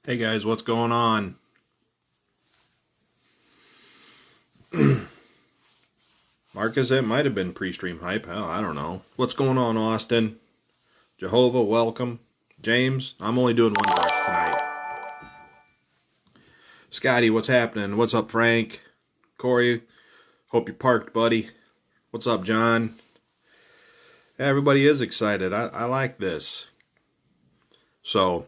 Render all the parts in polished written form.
Hey guys, what's going on? Marcus, it might have been pre-stream hype. Hell, I don't know. What's going on, Austin? Jehovah, welcome. James, I'm only doing one box tonight. Scotty, what's happening? What's up, Frank? Corey, hope you're parked, buddy. What's up, John? Yeah, everybody is excited. I like this. So,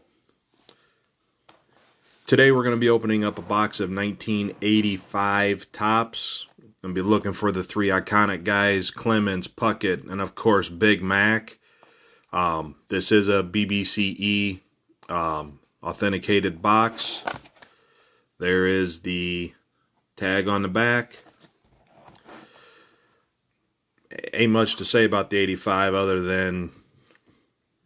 today we're going to be opening up a box of 1985 Topps. Going to be looking for the three iconic guys, Clemens, Puckett, and of course Big Mac. This is a BBCE authenticated box. There is the tag on the back. Ain't much to say about the 85 other than,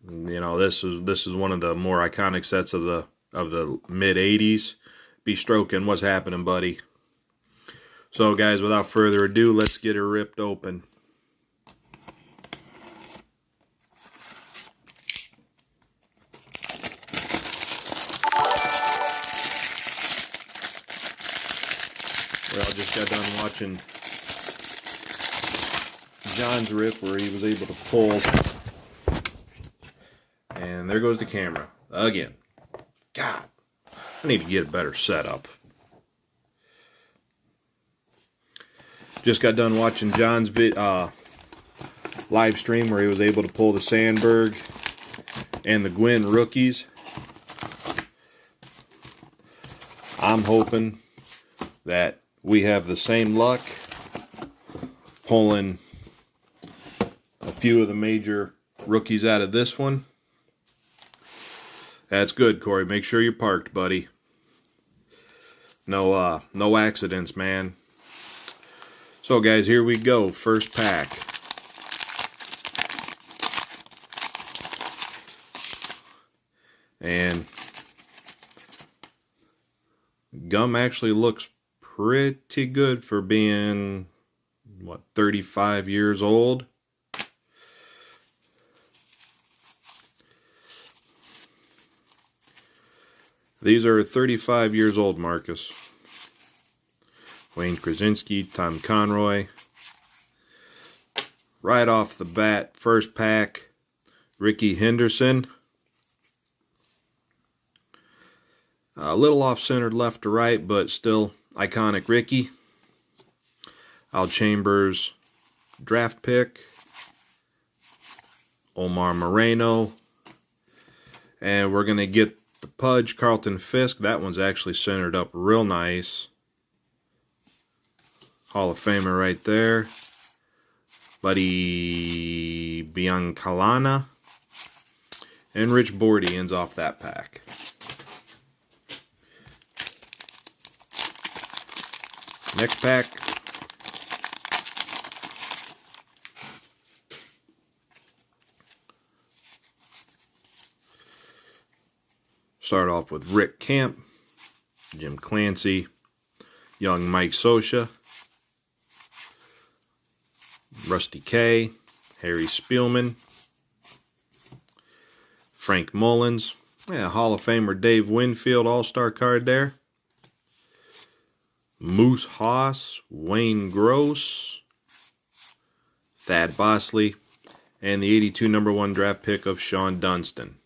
you know, this is one of the more iconic sets of the mid 80s. Be stroking, what's happening, buddy? So guys, without further ado, let's get her ripped open. Well, I just got done watching John's rip where he was able to pull. And there goes the camera again. God, I need to get a better setup. Just got done watching John's live stream where he was able to pull the Sandberg and the Gwynn rookies. I'm hoping that we have the same luck pulling a few of the major rookies out of this one. That's good, Corey. Make sure you're parked, buddy. No accidents, man. So, guys, here we go. First pack. And gum actually looks pretty good for being, what, 35 years old. These are 35 years old, Marcus. Wayne Krasinski, Tom Conroy. Right off the bat, first pack, Rickey Henderson. A little off-centered left to right, but still iconic Rickey. Al Chambers, draft pick. Omar Moreno. And we're going to get the Pudge, Carlton Fisk. That one's actually centered up real nice. Hall of Famer right there. Buddy Biancalana. And Rich Bordy ends off that pack. Next pack. Start off with Rick Camp, Jim Clancy, young Mike Scioscia, Rusty K, Harry Spielman, Frank Mullins, yeah, Hall of Famer Dave Winfield, All-Star card there. Moose Haas, Wayne Gross, Thad Bosley, and the 82 #1 draft pick of Sean Dunston.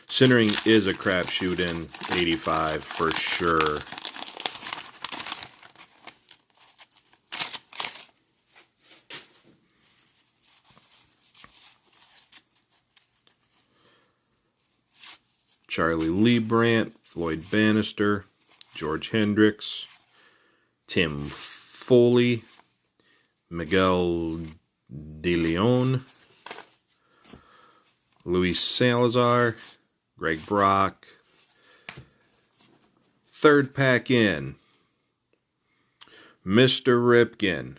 Centering is a crapshoot in 85 for sure. Charlie Leibrandt, Floyd Bannister, George Hendricks, Tim Foley, Miguel De Leon, Luis Salazar, Greg Brock. Third pack in, Mr. Ripken.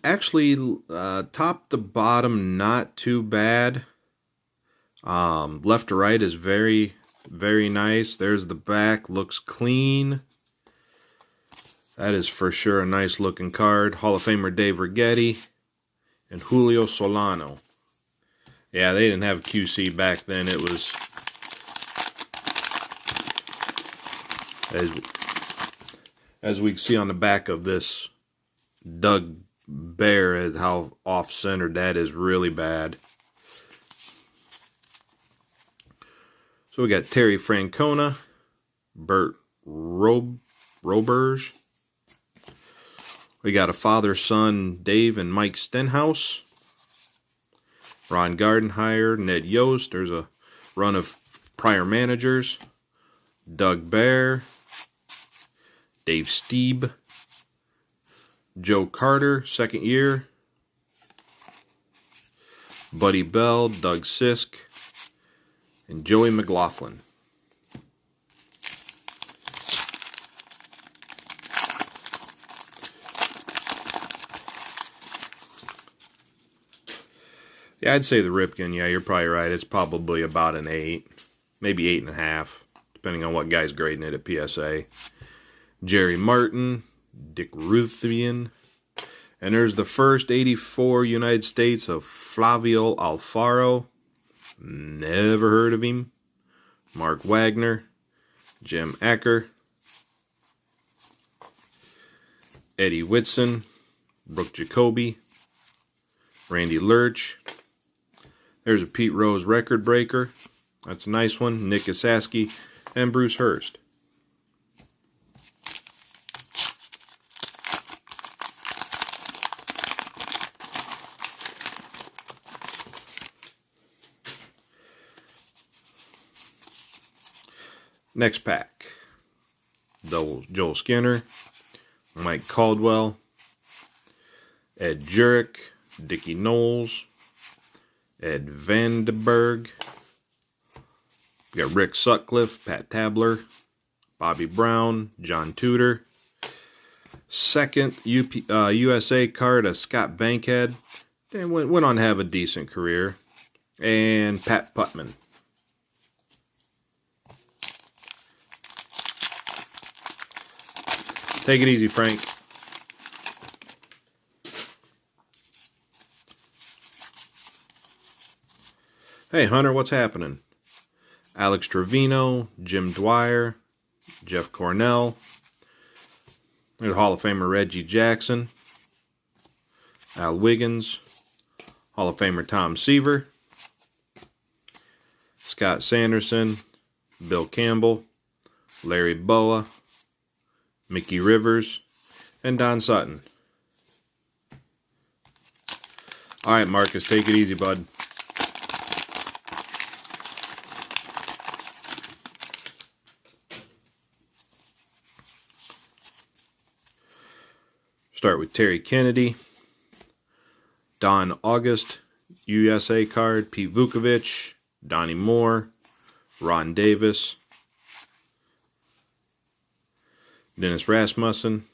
Actually, top to bottom, not too bad. Left to right is very, very nice. There's the back, looks clean. That is for sure a nice looking card. Hall of Famer Dave Righetti and Julio Solano. Yeah, they didn't have QC back then. It was, as we can see on the back of this Doug Bear, how off-centered that is, really bad. So we got Terry Francona, Bert Roberge. We got a father-son, Dave and Mike Stenhouse. Ron Gardenhire, Ned Yost. There's a run of prior managers. Doug Bear, Dave Steeb, Joe Carter, second year. Buddy Bell, Doug Sisk, and Joey McLaughlin. Yeah, I'd say the Ripken, yeah, you're probably right. It's probably about an 8, maybe 8.5, depending on what guy's grading it at PSA. Jerry Martin, Dick Ruthian, and there's the first 84 United States of Flavio Alfaro. Never heard of him. Mark Wagner, Jim Acker, Eddie Whitson, Brooke Jacoby, Randy Lurch. There's a Pete Rose record breaker. That's a nice one. Nick Isaski and Bruce Hurst. Next pack. Joel Skinner, Mike Caldwell, Ed Jurek, Dickie Knowles, Ed Vandenberg. We got Rick Sutcliffe, Pat Tabler, Bobby Brown, John Tudor. Second USA card of Scott Bankhead. And went on to have a decent career. And Pat Putman. Take it easy, Frank. Hey, Hunter, what's happening? Alex Trevino, Jim Dwyer, Jeff Cornell. There's Hall of Famer Reggie Jackson, Al Wiggins, Hall of Famer Tom Seaver, Scott Sanderson, Bill Campbell, Larry Boa, Mickey Rivers, and Don Sutton. All right, Marcus, take it easy, bud. Start with Terry Kennedy, Don August, USA card, Pete Vukovich, Donnie Moore, Ron Davis, Dennis Rasmussen,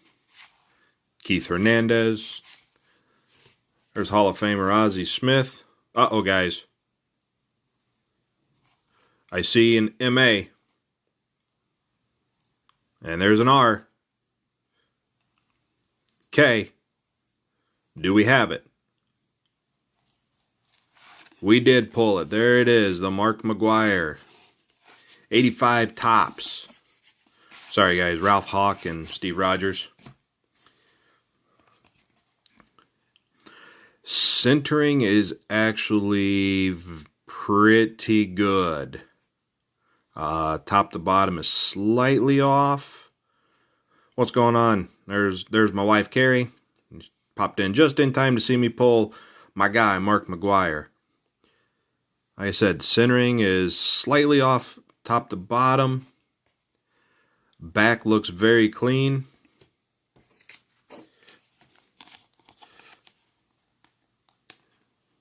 Keith Hernandez. There's Hall of Famer Ozzie Smith. Uh-oh, guys. I see an MA. And there's an R. K. Do we have it? We did pull it. There it is, the Mark McGwire. 85 tops. Sorry, guys. Ralph Hawk and Steve Rogers. Centering is actually pretty good. Top to bottom is slightly off. What's going on? There's my wife, Carrie. Popped in just in time to see me pull my guy, Mark McGwire. Like I said, centering is slightly off top to bottom. Back looks very clean.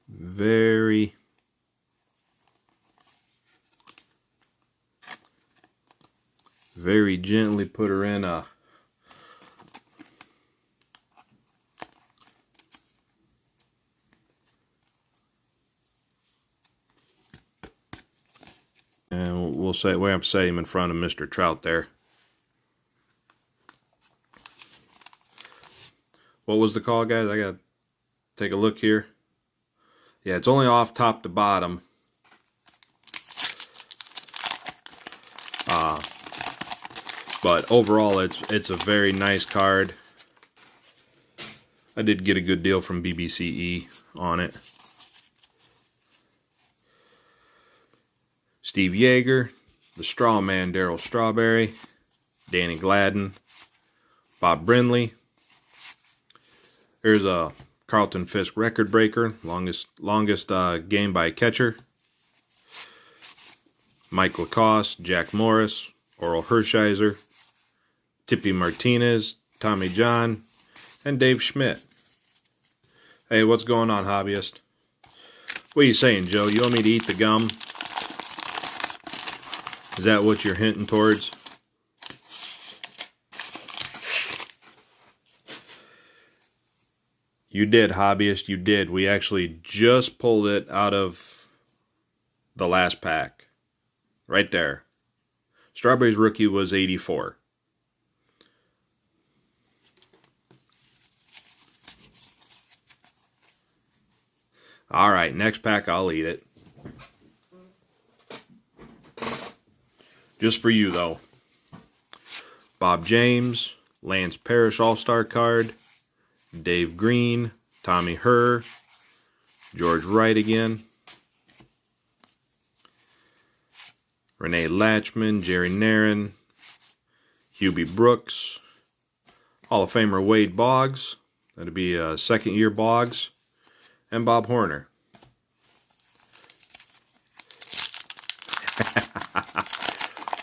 Very gently put her in a and we'll say we have to set him in front of Mr. Trout there. What was the call, guys? I gotta take a look here. Yeah, it's only off top to bottom. But overall, it's a very nice card. I did get a good deal from BBCE on it. Steve Yeager, the Straw Man, Darryl Strawberry, Danny Gladden, Bob Brindley. Here's a Carlton Fisk record breaker, longest game by a catcher. Mike Lacoste, Jack Morris, Oral Hershiser, Tippy Martinez, Tommy John, and Dave Schmidt. Hey, what's going on, hobbyist? What are you saying, Joe? You want me to eat the gum? Is that what you're hinting towards? You did, hobbyist, you did. We actually just pulled it out of the last pack. Right there. Strawberry's rookie was 84. Alright, next pack, I'll eat it. Just for you, though. Bob James, Lance Parrish All-Star card, Dave Green, Tommy Herr, George Wright again, Renee Latchman, Jerry Narin, Hubie Brooks, Hall of Famer Wade Boggs, that'd be a second-year Boggs, and Bob Horner.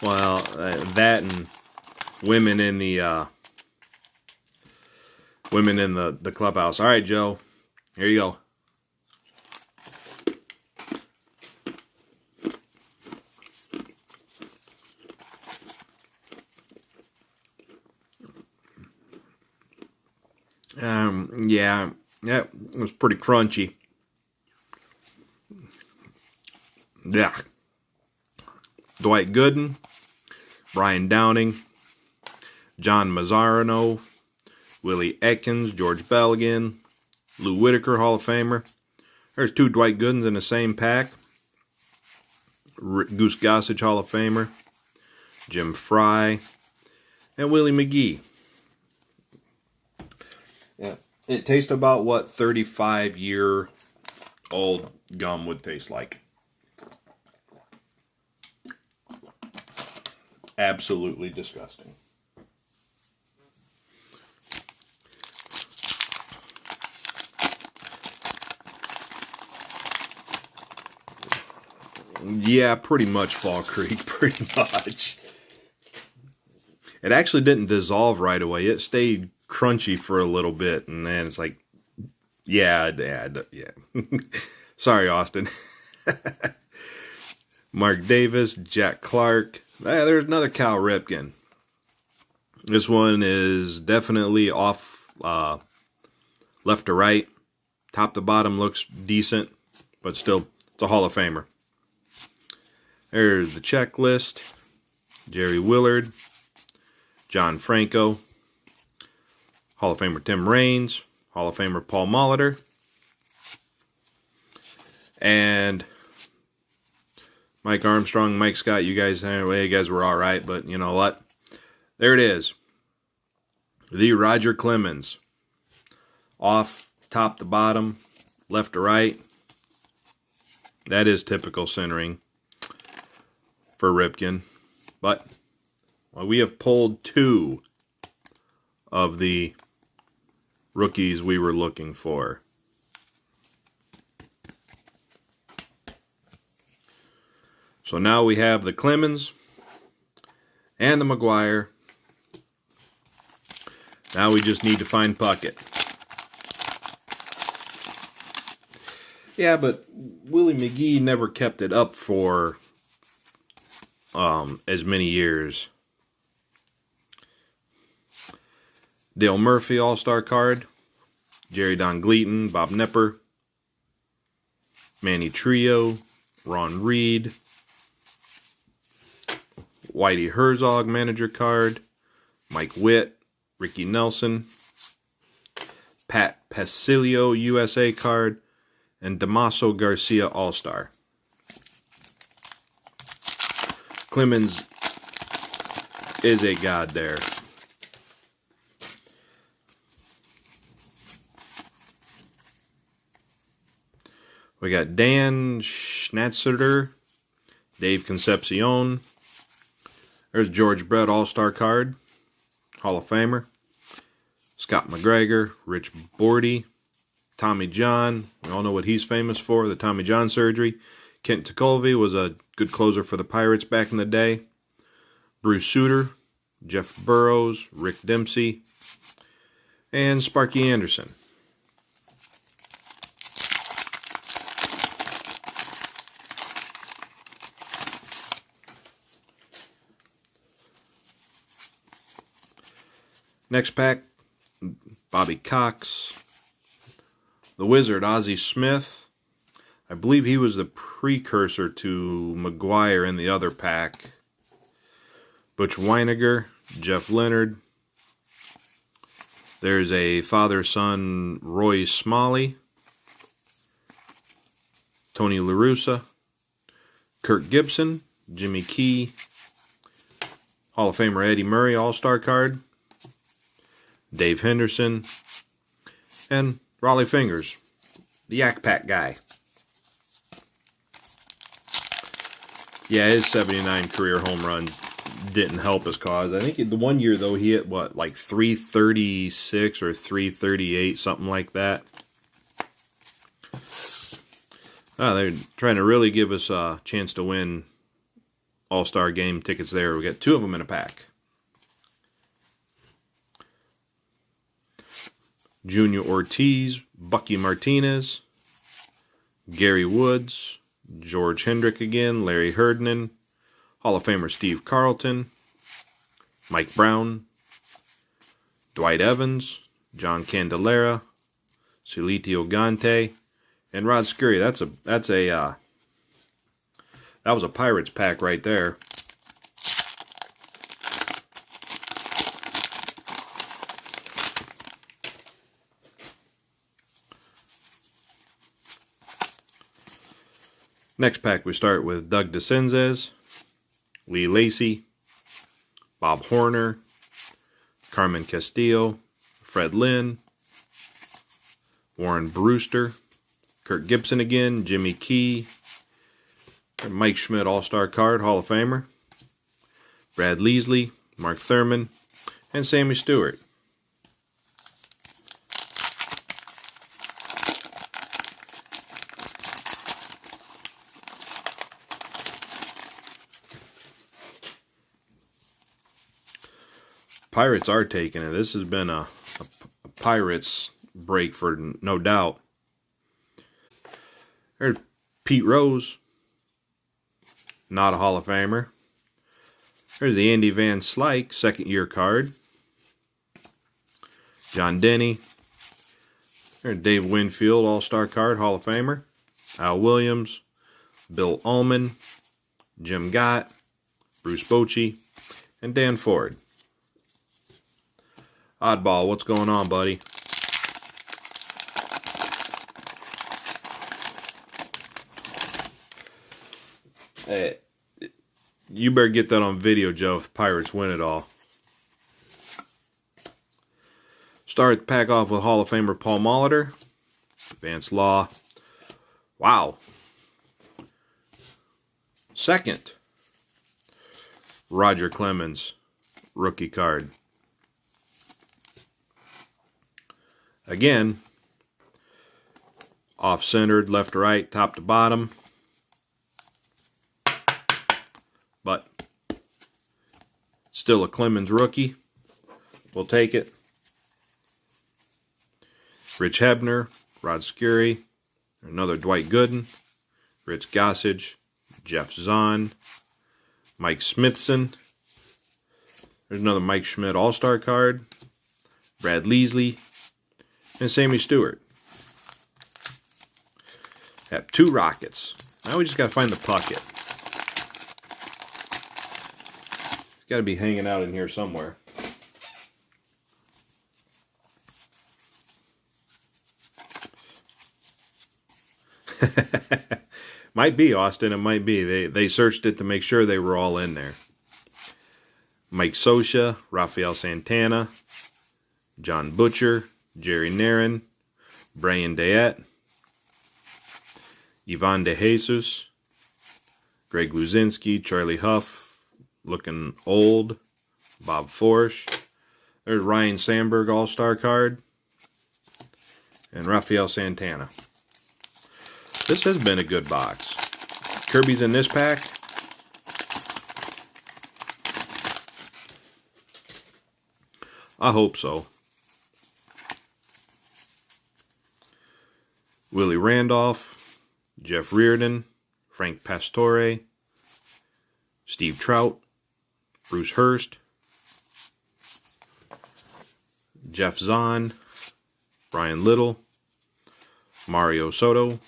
Well, that and women in the clubhouse. All right, Joe, here you go. Yeah, that was pretty crunchy. Yeah. Dwight Gooden, Brian Downing, John Mazzarino, Willie Ekins, George Bell again, Lou Whitaker, Hall of Famer. There's two Dwight Goodens in the same pack. Goose Gossage, Hall of Famer, Jim Fry, and Willie McGee. Yeah, it tastes about what 35-year-old gum would taste like. Absolutely disgusting. Yeah, pretty much Fall Creek, pretty much. It actually didn't dissolve right away. It stayed crunchy for a little bit, and then it's like, yeah. Sorry, Austin. Mark Davis, Jack Clark. There's another Cal Ripken. This one is definitely off left to right. Top to bottom looks decent, but still, it's a Hall of Famer. There's the checklist. Jerry Willard, John Franco, Hall of Famer Tim Raines, Hall of Famer Paul Molitor, and Mike Armstrong, Mike Scott. You guys were all right, but you know what? There it is. The Roger Clemens. Off top to bottom, left to right. That is typical centering for Ripken. But we have pulled two of the rookies we were looking for. So now we have the Clemens and the McGwire. Now we just need to find Puckett. Yeah, but Willie McGee never kept it up for as many years. Dale Murphy All-Star card. Jerry Don Gleaton, Bob Nepper, Manny Trio, Ron Reed, Whitey Herzog manager card, Mike Witt, Ricky Nelson, Pat Pasilio USA card, and Damaso Garcia All-Star. Clemens is a god there. We got Dan Schnatzerter, Dave Concepcion. There's George Brett All-Star card, Hall of Famer. Scott McGregor, Rich Bordy, Tommy John. We all know what he's famous for, the Tommy John surgery. Kent Tekulve was a good closer for the Pirates back in the day. Bruce Sutter, Jeff Burrows, Rick Dempsey, and Sparky Anderson. Next pack, Bobby Cox, the Wizard, Ozzie Smith. I believe he was the precursor to McGwire in the other pack. Butch Weiniger, Jeff Leonard. There's a father-son Roy Smalley, Tony La Russa, Kirk Gibson, Jimmy Key, Hall of Famer Eddie Murray All-Star card, Dave Henderson, and Raleigh Fingers, the Yak Pack guy. Yeah, his 79 career home runs didn't help his cause. I think the one year, though, he hit, what, like 336 or 338, something like that. They're trying to really give us a chance to win All-Star Game tickets there. We got 2 of them in a pack. Junior Ortiz, Bucky Martinez, Gary Woods, George Hendrick again, Larry Herdman, Hall of Famer Steve Carlton, Mike Brown, Dwight Evans, John Candelaria, Sulitio Gante, and Rod Scurry. That was a Pirates pack right there. Next pack we start with Doug DeCinces, Lee Lacy, Bob Horner, Carmen Castillo, Fred Lynn, Warren Brewster, Kirk Gibson again, Jimmy Key, Mike Schmidt All-Star card, Hall of Famer, Brad Leasley, Mark Thurman, and Sammy Stewart. Pirates are taking it. This has been a Pirates break for no doubt. There's Pete Rose, not a Hall of Famer. There's the Andy Van Slyke second-year card. John Denny. There's Dave Winfield All-Star card, Hall of Famer. Al Williams, Bill Ullman, Jim Gott, Bruce Bochy, and Dan Ford. Oddball, what's going on, buddy? Hey, you better get that on video, Joe, if Pirates win it all. Start the pack off with Hall of Famer Paul Molitor, Vance Law. Wow. Second, Roger Clemens, rookie card. Again, off-centered, left to right, top to bottom. But still a Clemens rookie. We'll take it. Rich Hebner, Rod Scurry, another Dwight Gooden, Rich Gossage, Jeff Zahn, Mike Smithson. There's another Mike Schmidt All-Star card. Brad Leasley, and Sammy Stewart. Have 2 Rockets. Now we just got to find the Puckett. It's got to be hanging out in here somewhere. Might be, Austin. It might be. They searched it to make sure they were all in there. Mike Scioscia, Rafael Santana, John Butcher, Jerry Narin, Brian Dayette, Ivan De Jesus, Greg Luzinski, Charlie Huff, looking old, Bob Forsch. There's Ryan Sandberg All-Star card, and Rafael Santana. This has been a good box. Kirby's in this pack. I hope so. Willie Randolph, Jeff Reardon, Frank Pastore, Steve Trout, Bruce Hurst, Jeff Zahn, Brian Little, Mario Soto.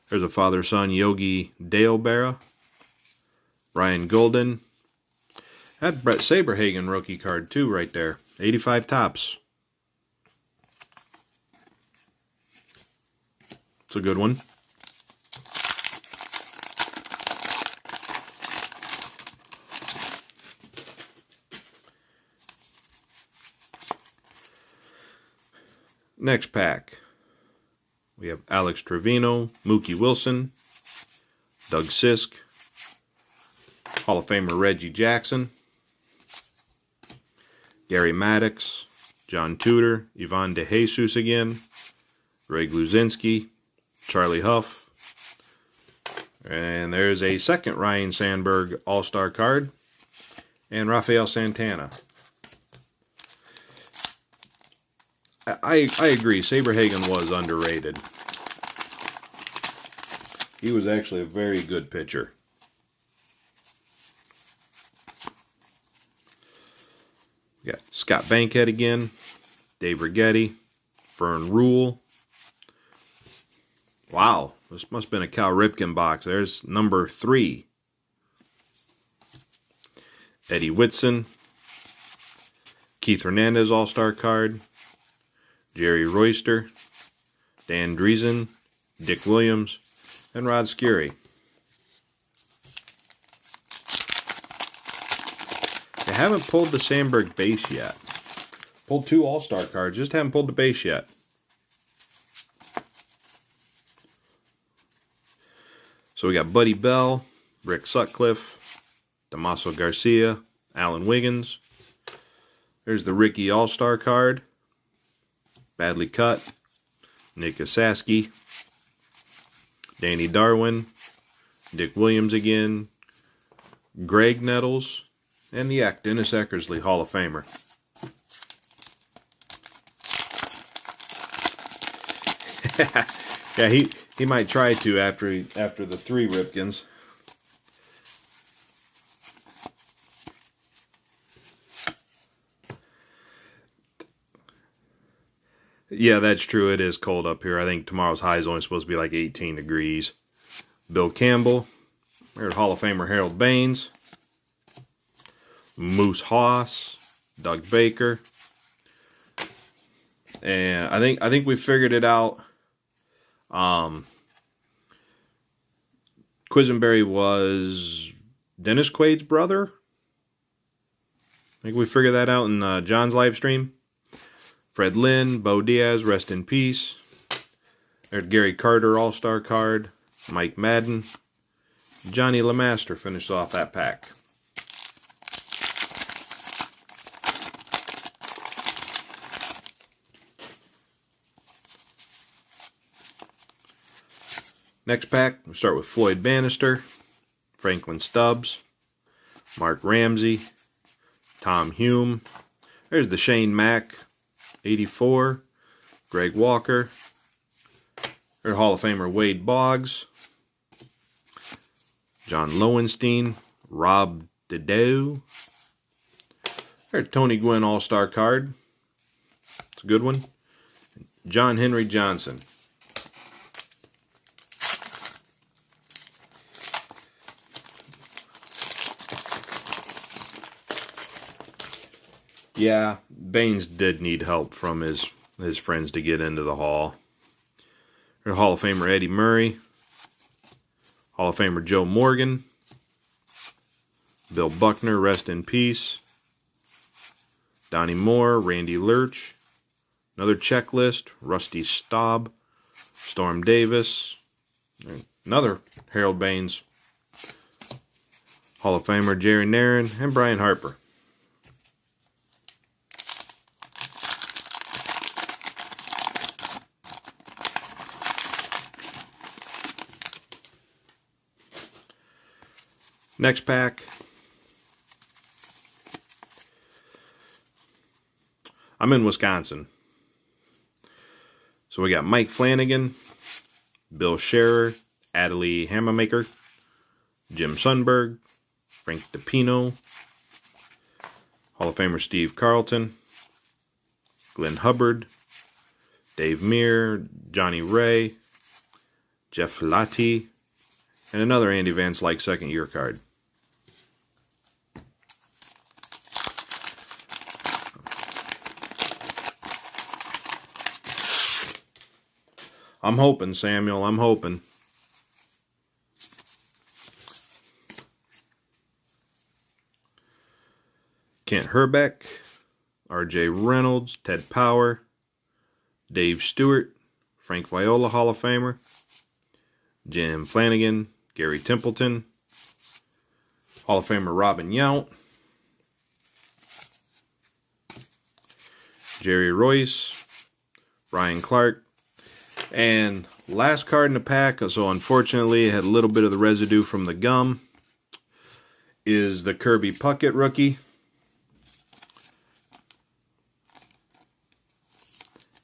There's a father-son Yogi Deobara, Brian Golden. That Brett Saberhagen rookie card too right there. 85 tops. It's a good one. Next pack. We have Alex Trevino, Mookie Wilson, Doug Sisk, Hall of Famer Reggie Jackson, Gary Maddox, John Tudor, Ivan De Jesus again, Greg Luzinski, Charlie Huff, and there's a second Ryan Sandberg All-Star card, and Rafael Santana. I agree, Saberhagen was underrated. He was actually a very good pitcher. We got Scott Bankhead again, Dave Righetti, Fern Rule. Wow, this must have been a Cal Ripken box. There's number 3. Eddie Whitson, Keith Hernandez All-Star card, Jerry Royster, Dan Driesen, Dick Williams, and Rod Scurie. I haven't pulled the Sandberg base yet. Pulled 2 All-Star cards, just haven't pulled the base yet. So we got Buddy Bell, Rick Sutcliffe, Damaso Garcia, Alan Wiggins. There's the Ricky All-Star card. Badly cut. Nick Osaski. Danny Darwin. Dick Williams again. Greg Nettles. And the Dennis Eckersley Hall of Famer. Yeah, he might try to after the 3 Ripkins. Yeah, that's true. It is cold up here. I think tomorrow's high is only supposed to be like 18 degrees. Bill Campbell. There's Hall of Famer Harold Baines. Moose Haas. Doug Baker. And I think we figured it out. Quisenberry was Dennis Quaid's brother. I think we figured that out in John's live stream. Fred Lynn, Bo Diaz, rest in peace. There's Gary Carter All-Star card. Mike Madden. Johnny LeMaster finished off that pack. Next pack, we start with Floyd Bannister, Franklin Stubbs, Mark Ramsey, Tom Hume. There's the Shane Mack, 84, Greg Walker. There's Hall of Famer Wade Boggs, John Lowenstein, Rob Dedeau. There's Tony Gwynn All-Star card. It's a good one. John Henry Johnson. Yeah, Baines did need help from his friends to get into the Hall. There's Hall of Famer Eddie Murray, Hall of Famer Joe Morgan, Bill Buckner, rest in peace, Donnie Moore, Randy Lurch, another checklist, Rusty Staub, Storm Davis, another Harold Baines, Hall of Famer Jerry Narron, and Brian Harper. Next pack. I'm in Wisconsin. So we got Mike Flanagan, Bill Scherer, Adley Hamamaker, Jim Sundberg, Frank DiPino, Hall of Famer Steve Carlton, Glenn Hubbard, Dave Meir, Johnny Ray, Jeff Latti, and another Andy Van Slyke second year card. I'm hoping, Samuel, I'm hoping. Kent Herbeck, R.J. Reynolds, Ted Power, Dave Stewart, Frank Viola, Hall of Famer, Jim Flanagan, Gary Templeton, Hall of Famer Robin Yount, Jerry Royce, Ryan Clark, and last card in the pack, so unfortunately it had a little bit of the residue from the gum, is the Kirby Puckett rookie.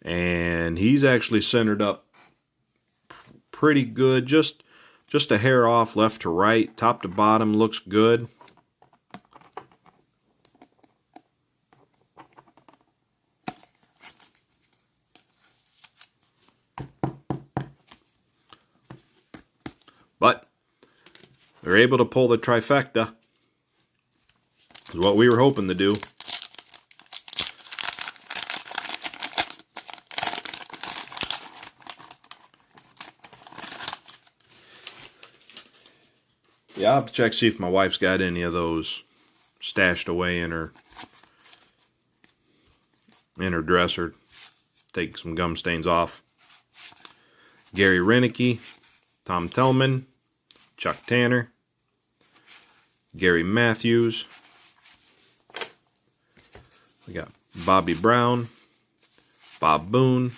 And he's actually centered up pretty good, just a hair off left to right, top to bottom looks good. But they're able to pull the trifecta. Is what we were hoping to do. Yeah, I'll have to check, see if my wife's got any of those stashed away in her dresser. Take some gum stains off. Gary Renicky, Tom Tellman, Chuck Tanner, Gary Matthews. We got Bobby Brown, Bob Boone,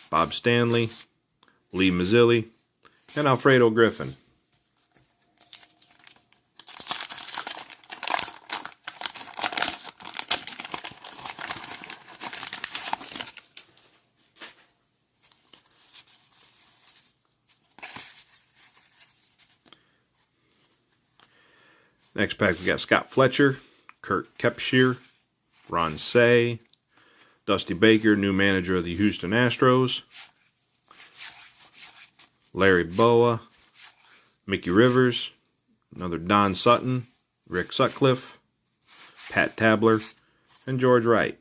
Bob Stanley, Lee Mazzilli, and Alfredo Griffin. Next pack, we got Scott Fletcher, Kurt Kepscher, Ron Say, Dusty Baker, new manager of the Houston Astros, Larry Boa, Mickey Rivers, another Don Sutton, Rick Sutcliffe, Pat Tabler, and George Wright.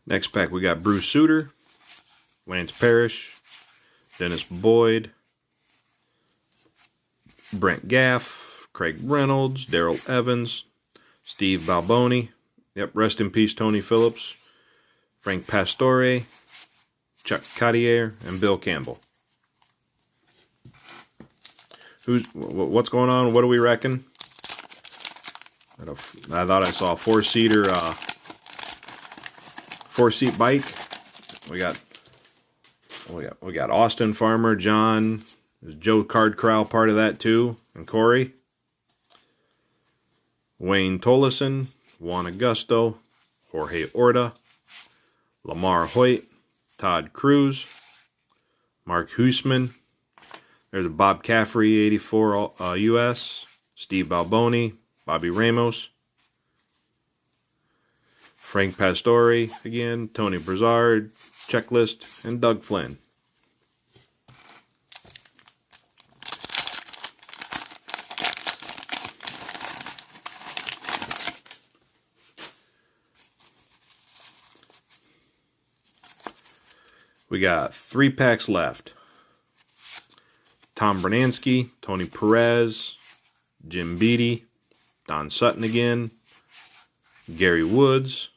Next pack, we got Bruce Sutter, Lance Parrish, Dennis Boyd, Brent Gaff, Craig Reynolds, Darrell Evans, Steve Balboni, yep, rest in peace Tony Phillips, Frank Pastore, Chuck Cottier, and Bill Campbell. What's going on? What do we reckon? I thought I saw a four-seat bike. We got Austin Farmer, John, is Joe Cardcrow part of that too, and Corey, Wayne Tolleson, Juan Augusto, Jorge Orta, Lamar Hoyt, Todd Cruz, Mark Huisman. There's a Bob Caffrey 84 US, Steve Balboni, Bobby Ramos, Frank Pastore again, Tony Broussard, Checklist, and Doug Flynn. We got 3 packs left. Tom Bernansky, Tony Perez, Jim Beattie, Don Sutton again, Gary Woods.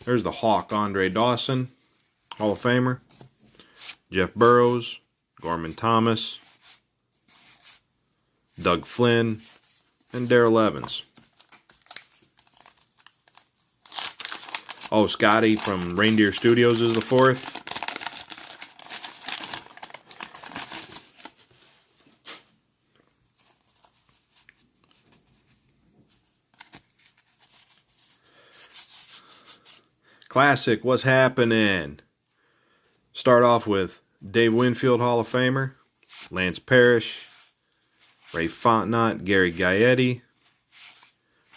There's the Hawk, Andre Dawson, Hall of Famer. Jeff Burrows, Gorman Thomas, Doug Flynn, and Darrell Evans. Oh, Scotty from Reindeer Studios is the 4th. Classic, what's happening? Start off with Dave Winfield, Hall of Famer, Lance Parrish, Ray Fontenot, Gary Gaetti,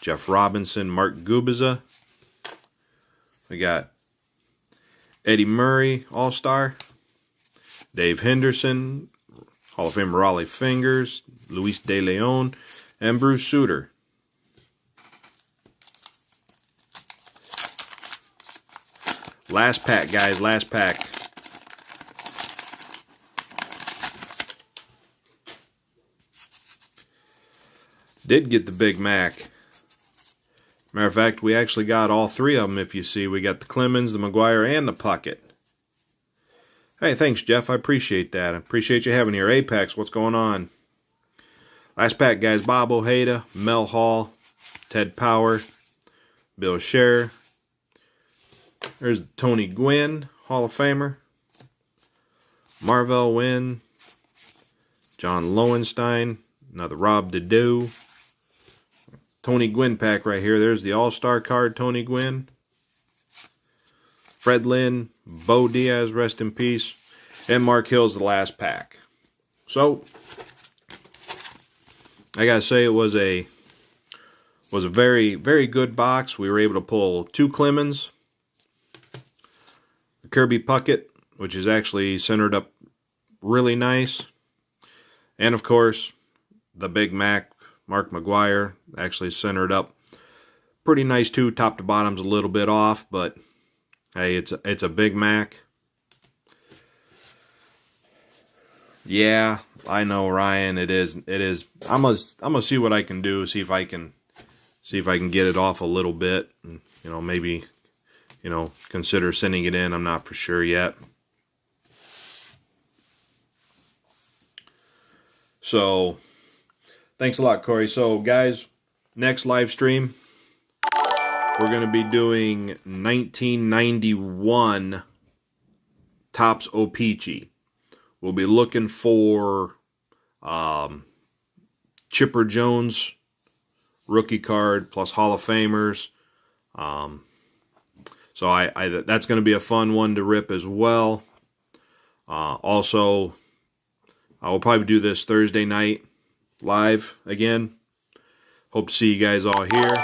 Jeff Robinson, Mark Gubiza. We got Eddie Murray, All-Star, Dave Henderson, Hall of Famer Raleigh Fingers, Luis De Leon, and Bruce Sutter. Last pack, guys, last pack. Did get the Big Mac. Matter of fact, we actually got all 3 of them, if you see. We got the Clemens, the McGwire, and the Puckett. Hey, thanks, Jeff. I appreciate that. I appreciate you having here. Apex, what's going on? Last pack, guys. Bob Ojeda, Mel Hall, Ted Power, Bill Scher. There's Tony Gwynn, Hall of Famer. Marvell Wynn. John Lowenstein. Another Rob Dedeau. Tony Gwynn pack right here. There's the All-Star card, Tony Gwynn. Fred Lynn, Bo Diaz, rest in peace. And Mark Hill's the last pack. So, I gotta say it was a very, very good box. We were able to pull 2 Clemens, a Kirby Puckett, which is actually centered up really nice, and of course the Big Mac, Mark McGwire, actually centered up pretty nice too. Top to bottom's a little bit off, but hey, it's a Big Mac. Yeah, I know, Ryan. It is. I'm gonna see what I can do. See if I can get it off a little bit. And, maybe, consider sending it in. I'm not for sure yet. So, thanks a lot, Corey. So, guys, next live stream, we're going to be doing 1991 Topps O-Pee-Chee. We'll be looking for Chipper Jones rookie card plus Hall of Famers. So that's going to be a fun one to rip as well. Also, I will probably do this Thursday night live again. Hope to see you guys all here.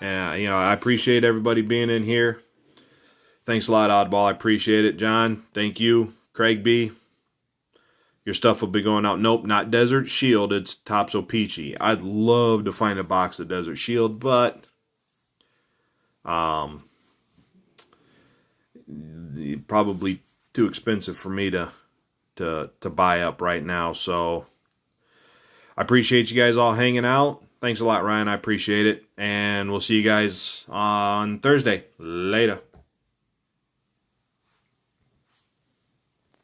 And I appreciate everybody being in here. Thanks a lot, Oddball. I appreciate it. John, thank you. Craig B, your stuff will be going out. Nope, not Desert Shield. It's Topps O-Pee-Chee. I'd love to find a box of Desert Shield, but probably too expensive for me to buy up right now. So I appreciate you guys all hanging out. Thanks a lot, Ryan. I appreciate it. And we'll see you guys on Thursday. Later.